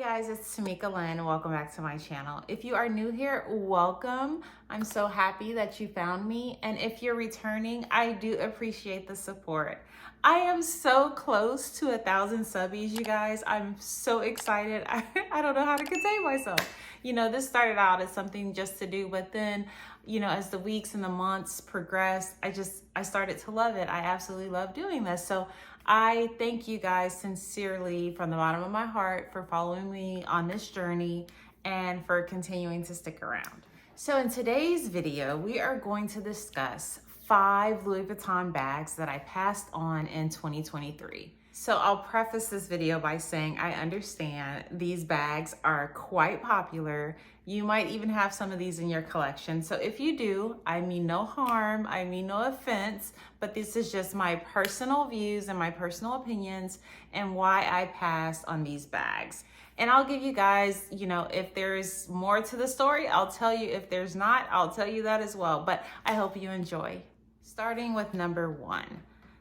Guys, it's Tamika Lynn. Welcome back to my channel. If you are new here, welcome. I'm so happy that you found me. And if you're returning, I do appreciate the support. I am so close to 1,000 subbies, you guys. I'm so excited. I don't know how to contain myself. You know, this started out as something just to do, but then, you know, as the weeks and the months progressed, I started to love it. I absolutely love doing this. So I thank you guys sincerely from the bottom of my heart for following me on this journey and for continuing to stick around. So in today's video, we are going to discuss 5 Louis Vuitton bags that I passed on in 2023. So I'll preface this video by saying I understand these bags are quite popular. You might even have some of these in your collection. So if you do, I mean no harm, I mean no offense, but this is just my personal views and my personal opinions and why I passed on these bags. And I'll give you guys, you know, if there's more to the story, I'll tell you. If there's not, I'll tell you that as well. But I hope you enjoy. Starting with number 1.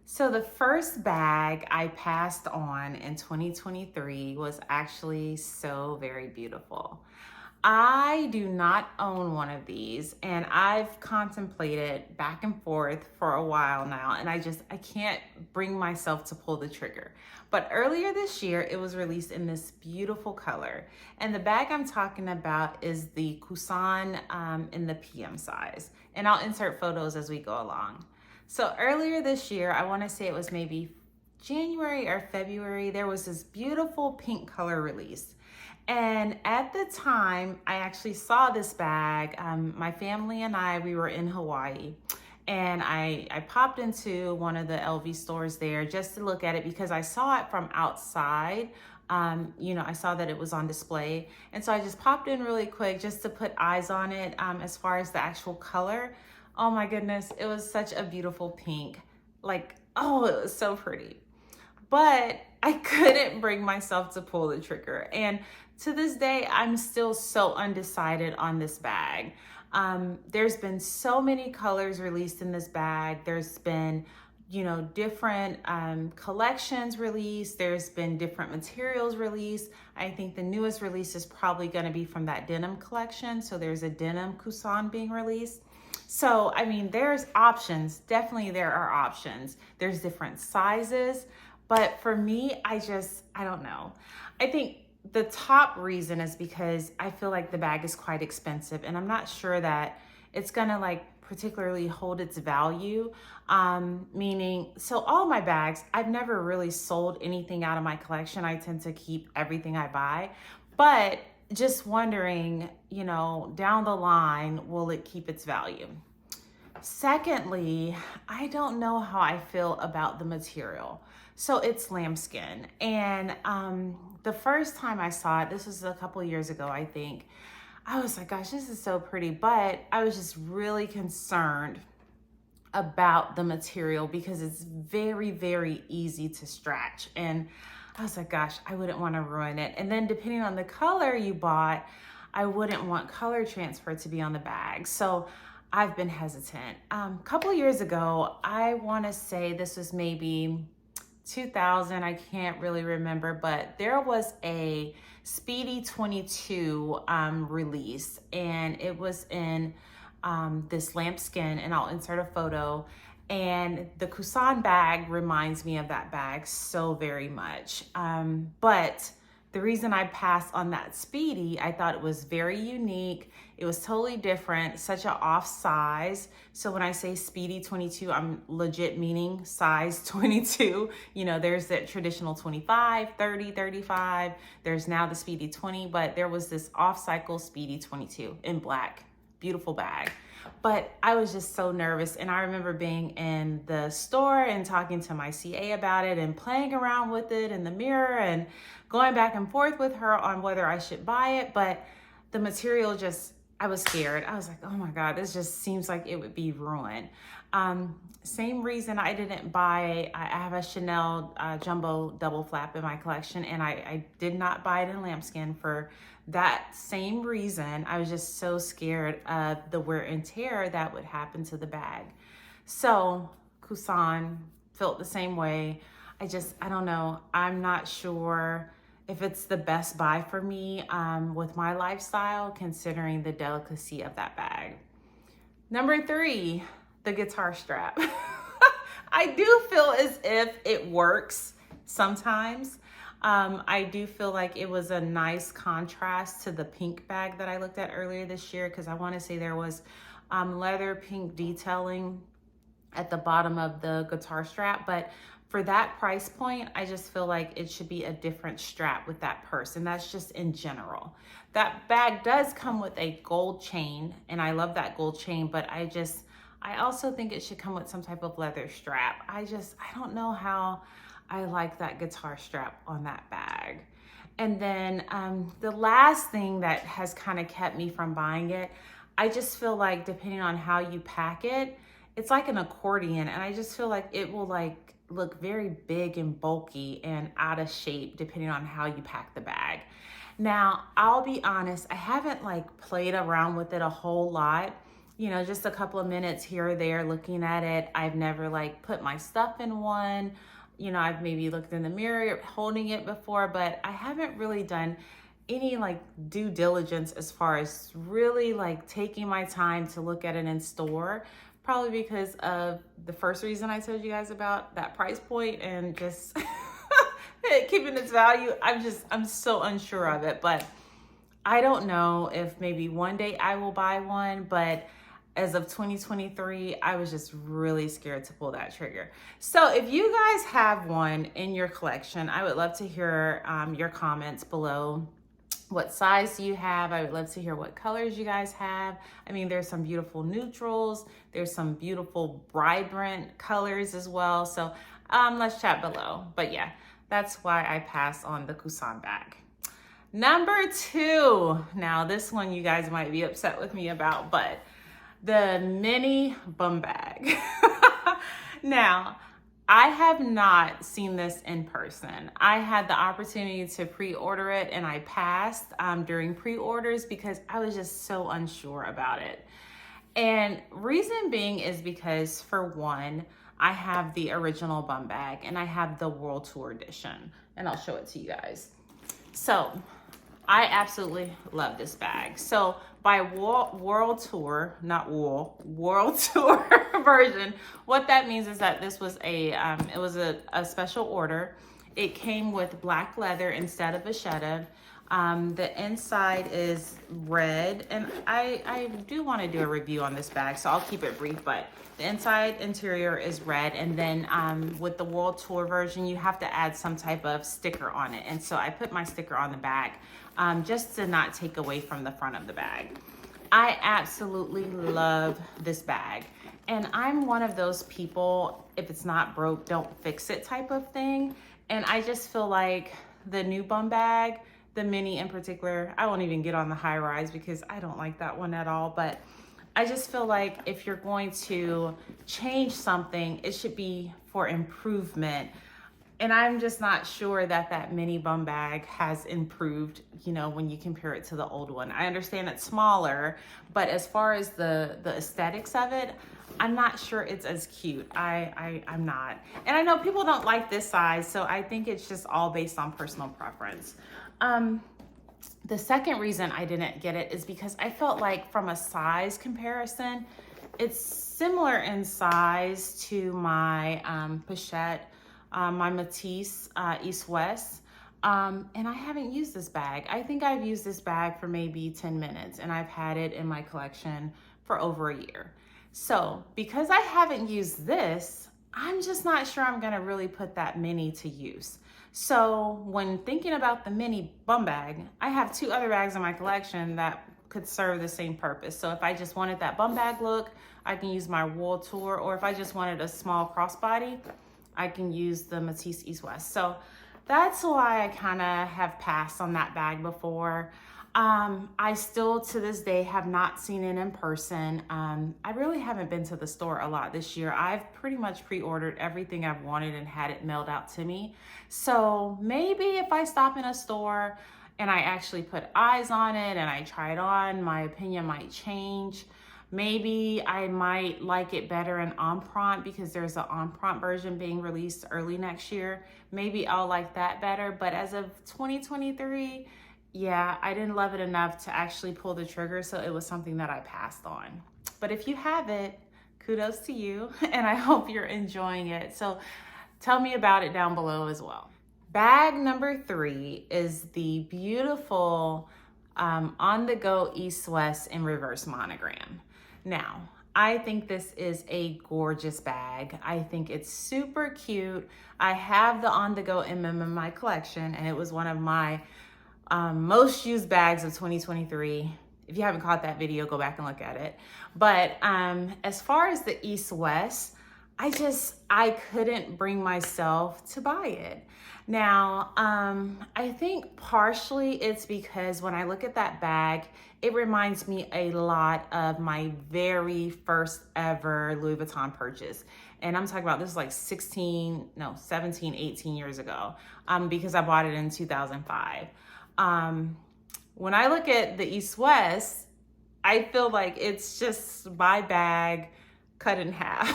So the first bag I passed on in 2023 was actually so very beautiful. I do not own one of these, and I've contemplated back and forth for a while now, and I can't bring myself to pull the trigger. But earlier this year, it was released in this beautiful color. And the bag I'm talking about is the Kusan in the PM size. And I'll insert photos as we go along. So earlier this year, I want to say it was maybe January or February, there was this beautiful pink color release. And at the time, I actually saw this bag. My family and we were in Hawaii. And I popped into one of the LV stores there just to look at it because I saw it from outside. You know, I saw that it was on display. And so I just popped in really quick just to put eyes on it as far as the actual color. Oh my goodness, it was such a beautiful pink. Like, oh, it was so pretty. But I couldn't bring myself to pull the trigger. And to this day, I'm still so undecided on this bag. There's been so many colors released in this bag. There's been, you know, different collections released. There's been different materials released. I think the newest release is probably going to be from that denim collection. So there's a denim Kusan being released. So, I mean, there's options. Definitely there are options. There's different sizes. But for me, I don't know. I think the top reason is because I feel like the bag is quite expensive and I'm not sure that it's gonna like particularly hold its value. Meaning, so all my bags, I've never really sold anything out of my collection. I tend to keep everything I buy, but just wondering, you know, down the line, will it keep its value? Secondly, I don't know how I feel about the material. So it's lambskin. And the first time I saw it, this was a couple of years ago, I think, I was like, gosh, this is so pretty. But I was just really concerned about the material because it's very, very easy to stretch. And I was like, gosh, I wouldn't want to ruin it. And then depending on the color you bought, I wouldn't want color transfer to be on the bag. So I've been hesitant. A couple of years ago, I want to say this was maybe 2000, I can't really remember, but there was a Speedy 22 release, and it was in this lambskin, and I'll insert a photo. And the Kusan bag reminds me of that bag so very much. But the reason I passed on that Speedy, I thought it was very unique. It was totally different, such an off size. So when I say Speedy 22, I'm legit meaning size 22. You know, there's that traditional 25, 30, 35. There's now the Speedy 20, but there was this off-cycle Speedy 22 in black. Beautiful bag. But I was just so nervous. And I remember being in the store and talking to my CA about it and playing around with it in the mirror and going back and forth with her on whether I should buy it. But the material I was scared. I was like, oh my God, this just seems like it would be ruined. Same reason I didn't buy, I have a Chanel jumbo double flap in my collection, and I did not buy it in lambskin for that same reason. I was just so scared of the wear and tear that would happen to the bag. So Kusan felt the same way. I don't know. I'm not sure if it's the best buy for me with my lifestyle, considering the delicacy of that bag. Number 3, the guitar strap. I do feel as if it works sometimes. I do feel like it was a nice contrast to the pink bag that I looked at earlier this year, because I want to say there was leather pink detailing at the bottom of the guitar strap. But for that price point, I just feel like it should be a different strap with that purse. And that's just in general. That bag does come with a gold chain, and I love that gold chain, but I also think it should come with some type of leather strap. I don't know how I like that guitar strap on that bag. And then the last thing that has kind of kept me from buying it, I just feel like depending on how you pack it, it's like an accordion, and I just feel like it will like look very big and bulky and out of shape depending on how you pack the bag. Now, I'll be honest, I haven't like played around with it a whole lot, you know, just a couple of minutes here or there looking at it. I've never like put my stuff in one. You know, I've maybe looked in the mirror holding it before, but I haven't really done any like due diligence as far as really like taking my time to look at it in store, probably because of the first reason I told you guys about, that price point and just keeping its value. I'm so unsure of it, but I don't know if maybe one day I will buy one, but as of 2023, I was just really scared to pull that trigger. So if you guys have one in your collection, I would love to hear your comments below. What size do you have? I would love to hear what colors you guys have. I mean, there's some beautiful neutrals. There's some beautiful vibrant colors as well. So let's chat below. But yeah, that's why I pass on the Vuitton bag. Number 2. Now this one you guys might be upset with me about, but the mini bum bag. Now, I have not seen this in person. I had the opportunity to pre-order it, and I passed during pre-orders because I was just so unsure about it. And reason being is because, for one, I have the original bum bag and I have the World Tour edition, and I'll show it to you guys. So I absolutely love this bag. So by World Tour, not wool, World Tour version, what that means is that this was it was a special order. It came with black leather instead of vachetta. The inside is red, and I do want to do a review on this bag, so I'll keep it brief, but the interior is red, and then with the World Tour version, you have to add some type of sticker on it, and so I put my sticker on the back just to not take away from the front of the bag. I absolutely love this bag, and I'm one of those people, if it's not broke, don't fix it type of thing, and I just feel like the new bum bag, the mini in particular, I won't even get on the high rise because I don't like that one at all, but I just feel like if you're going to change something, it should be for improvement. And I'm just not sure that that mini bum bag has improved, you know, when you compare it to the old one. I understand it's smaller, but as far as the aesthetics of it, I'm not sure it's as cute. I'm not. And I know people don't like this size, so I think it's just all based on personal preference. The second reason I didn't get it is because I felt like from a size comparison, it's similar in size to my pochette, my MÉTIS East-West. And I haven't used this bag. I think I've used this bag for maybe 10 minutes, and I've had it in my collection for over a year. So because I haven't used this, I'm just not sure I'm gonna really put that mini to use. So when thinking about the mini bum bag, I have 2 other bags in my collection that could serve the same purpose. So if I just wanted that bum bag look, I can use my World Tour, or if I just wanted a small crossbody, I can use the MÉTIS East-West. So that's why I kind of have passed on that bag before. I still, to this day, have not seen it in person. I really haven't been to the store a lot this year. I've pretty much pre-ordered everything I've wanted and had it mailed out to me. So maybe if I stop in a store and I actually put eyes on it and I try it on, my opinion might change. Maybe I might like it better in Empreinte because there's an Empreinte version being released early next year. Maybe I'll like that better. But as of 2023, yeah, I didn't love it enough to actually pull the trigger. So it was something that I passed on. But if you have it, kudos to you. And I hope you're enjoying it. So tell me about it down below as well. Bag number 3 is the beautiful On The Go East West in reverse monogram. Now, I think this is a gorgeous bag. I think it's super cute. I have the On The Go MM in my collection, and it was one of my most used bags of 2023. If you haven't caught that video, go back and look at it. But as far as the East West, I couldn't bring myself to buy it. Now, I think partially it's because when I look at that bag, it reminds me a lot of my very first ever Louis Vuitton purchase. And I'm talking about this is like 17, 18 years ago, because I bought it in 2005. When I look at the East West, I feel like it's just my bag cut in half.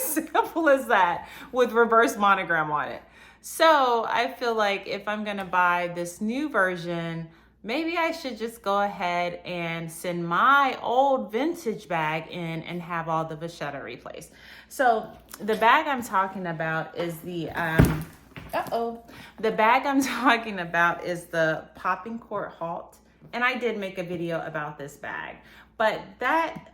Simple as that, with reverse monogram on it. So I feel like if I'm gonna buy this new version, maybe I should just go ahead and send my old vintage bag in and have all the vachetta replaced. So the bag I'm talking about is the bag I'm talking about is the Popping Court Halt. And I did make a video about this bag. But that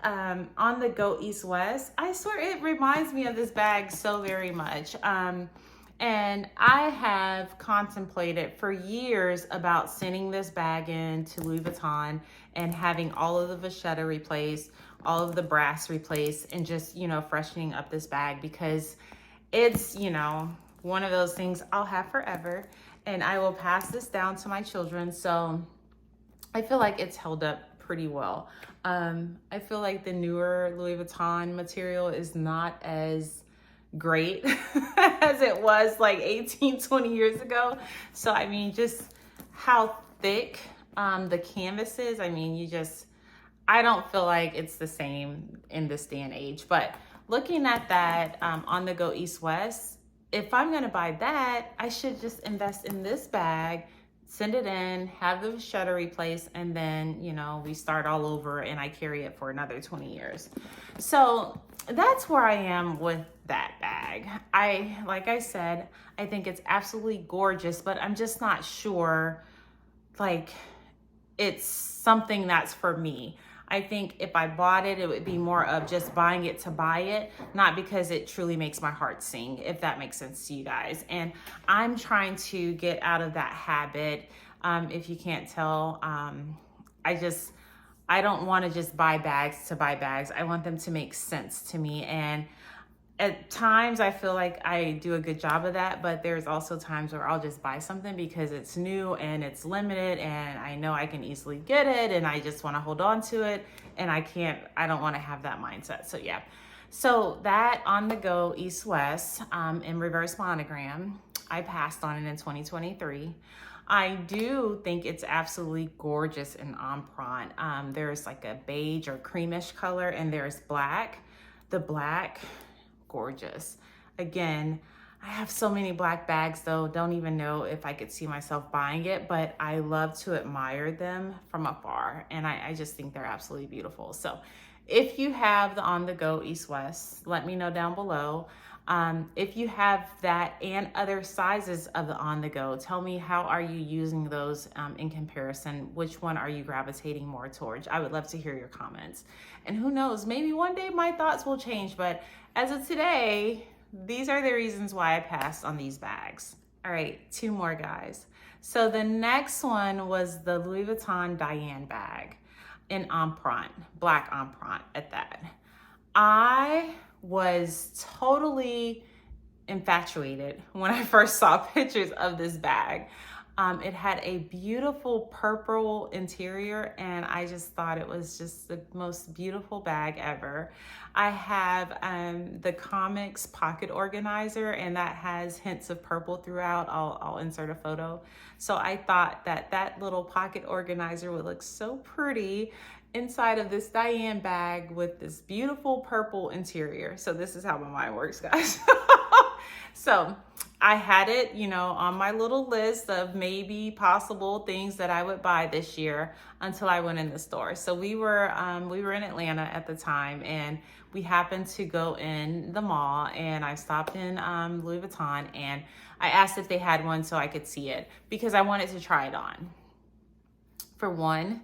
On The Go East West, I swear it reminds me of this bag so very much. And I have contemplated for years about sending this bag in to Louis Vuitton and having all of the vachetta replaced, all of the brass replaced, and just, you know, freshening up this bag because it's, you know, one of those things I'll have forever. And I will pass this down to my children. So I feel like it's held up pretty well. I feel like the newer Louis Vuitton material is not as great as it was like 18, 20 years ago. So, I mean, just how thick the canvas is. I mean, I don't feel like it's the same in this day and age. But looking at that On The Go East West, if I'm gonna buy that, I should just invest in this bag, send it in, have the vachetta replaced, and then, you know, we start all over and I carry it for another 20 years. So that's where I am with that bag. Like I said, I think it's absolutely gorgeous, but I'm just not sure, like, it's something that's for me. I think if I bought it, it would be more of just buying it to buy it, not because it truly makes my heart sing, if that makes sense to you guys. And I'm trying to get out of that habit. If you can't tell, I don't want to just buy bags to buy bags. I want them to make sense to me. And at times I feel like I do a good job of that, but there's also times where I'll just buy something because it's new and it's limited and I know I can easily get it and I just want to hold on to it and I don't want to have that mindset. So yeah. So that On The Go East West in reverse monogram, I passed on it in 2023. I do think it's absolutely gorgeous in Empreinte. There's like a beige or creamish color and there's black. The black, gorgeous. Again, I have so many black bags though, don't even know if I could see myself buying it, but I love to admire them from afar and I just think they're absolutely beautiful. So if you have the On The Go East West, let me know down below. If you have that and other sizes of the On The Go, tell me how are you using those in comparison? Which one are you gravitating more towards? I would love to hear your comments. And who knows, maybe one day my thoughts will change, but as of today, these are the reasons why I passed on these bags. All right, 2 more guys. So the next one was the Louis Vuitton Diane bag in Empreinte, black Empreinte at that. I was totally infatuated when I first saw pictures of this bag. It had a beautiful purple interior and I just thought it was just the most beautiful bag ever. I have the comics pocket organizer and that has hints of purple throughout. I'll insert a photo. So I thought that little pocket organizer would look so pretty inside of this Diane bag with this beautiful purple interior. So this is how my mind works, guys. So I had it, you know, on my little list of maybe possible things that I would buy this year until I went in the store. So we were in Atlanta at the time, and we happened to go in the mall, and I stopped in Louis Vuitton, and I asked if they had one so I could see it because I wanted to try it on. For one,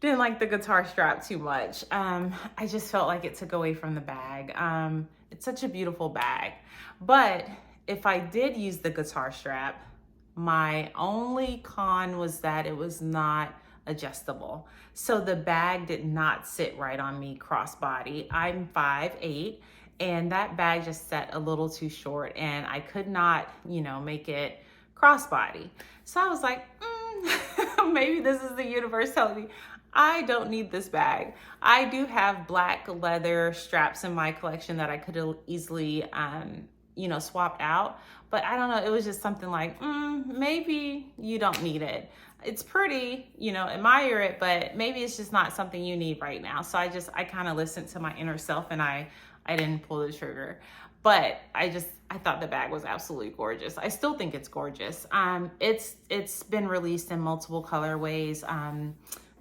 didn't like the guitar strap too much. I just felt like it took away from the bag. It's such a beautiful bag. But if I did use the guitar strap, my only con was that it was not adjustable. So the bag did not sit right on me crossbody. I'm 5'8", and that bag just sat a little too short, and I could not, you know, make it crossbody. So I was like, maybe this is the universe telling me I don't need this bag. I do have black leather straps in my collection that I could easily, you know, swap out. But I don't know, it was just something like, maybe you don't need it. It's pretty, you know, admire it, but maybe it's just not something you need right now. So I kind of listened to my inner self, and I didn't pull the trigger. But I thought the bag was absolutely gorgeous. I still think it's gorgeous. It's been released in multiple colorways.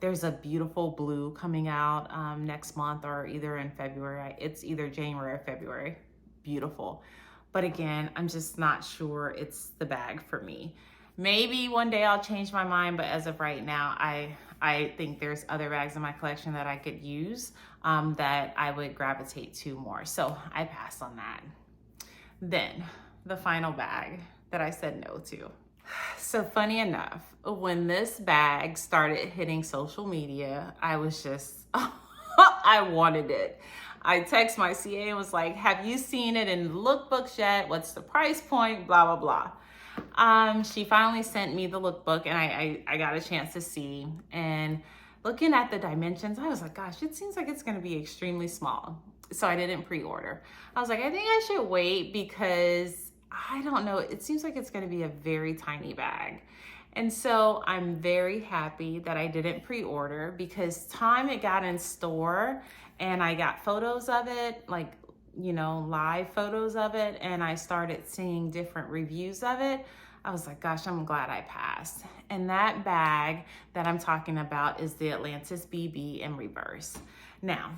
There's a beautiful blue coming out next month, or either in February. It's either January or February. Beautiful. But again, I'm just not sure it's the bag for me. Maybe one day I'll change my mind, but as of right now, I think there's other bags in my collection that I could use that I would gravitate to more. So I passed on that. Then the final bag that I said no to. So funny enough, when this bag started hitting social media, I was just, I wanted it. I texted my CA and was like, have you seen it in lookbooks yet? What's the price point? Blah, blah, blah. She finally sent me the lookbook, and I got a chance to see. And looking at the dimensions, I was like, gosh, it seems like it's going to be extremely small. So I didn't pre-order. I was like, I think I should wait because I don't know. It seems like it's going to be a very tiny bag. And so I'm very happy that I didn't pre-order, because time it got in store and I got photos of it, like, you know, live photos of it, and I started seeing different reviews of it, I was like, gosh, I'm glad I passed. And that bag that I'm talking about is the Atlantis BB in reverse. Now,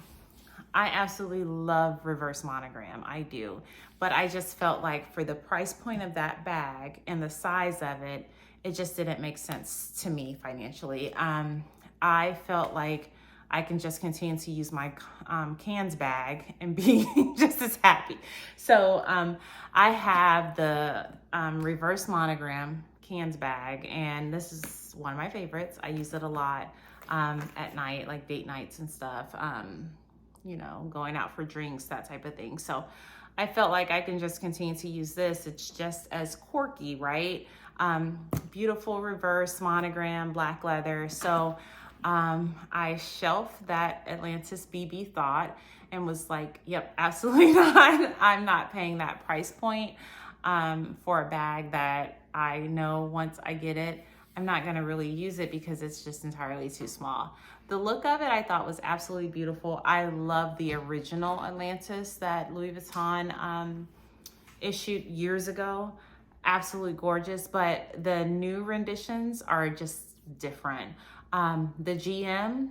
I absolutely love reverse monogram, I do. But I just felt like for the price point of that bag and the size of it, it just didn't make sense to me financially. I felt like I can just continue to use my cans bag and be just as happy. So I have the reverse monogram cans bag, and this is one of my favorites. I use it a lot at night, like date nights and stuff, you know, going out for drinks, that type of thing. So I felt like I can just continue to use this. It's just as quirky, right? Beautiful reverse monogram, black leather. So I shelved that Atlantis BB thought and was like, yep, absolutely not. I'm not paying that price point for a bag that I know once I get it, I'm not gonna really use it because it's just entirely too small. The look of it I thought was absolutely beautiful. I love the original Atlantis that Louis Vuitton issued years ago. Absolutely gorgeous, but the new renditions are just different. The GM,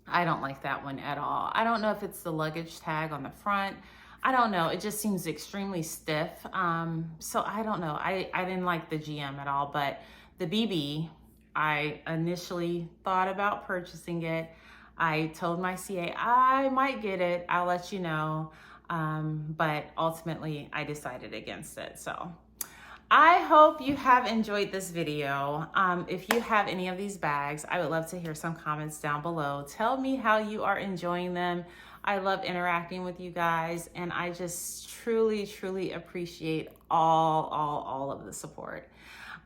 I don't like that one at all. I don't know if it's the luggage tag on the front. I don't know. It just seems extremely stiff. So I don't know. I didn't like the GM at all, but the BB, I initially thought about purchasing it. I told my CA, I might get it. I'll let you know. But ultimately I decided against it. So I hope you have enjoyed this video. If you have any of these bags, I would love to hear some comments down below. Tell me how you are enjoying them. I love interacting with you guys, and I just truly, truly appreciate all of the support.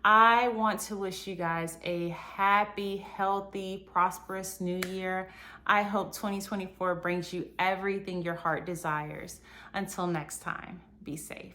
I want to wish you guys a happy, healthy, prosperous new year. I hope 2024 brings you everything your heart desires. Until next time, be safe.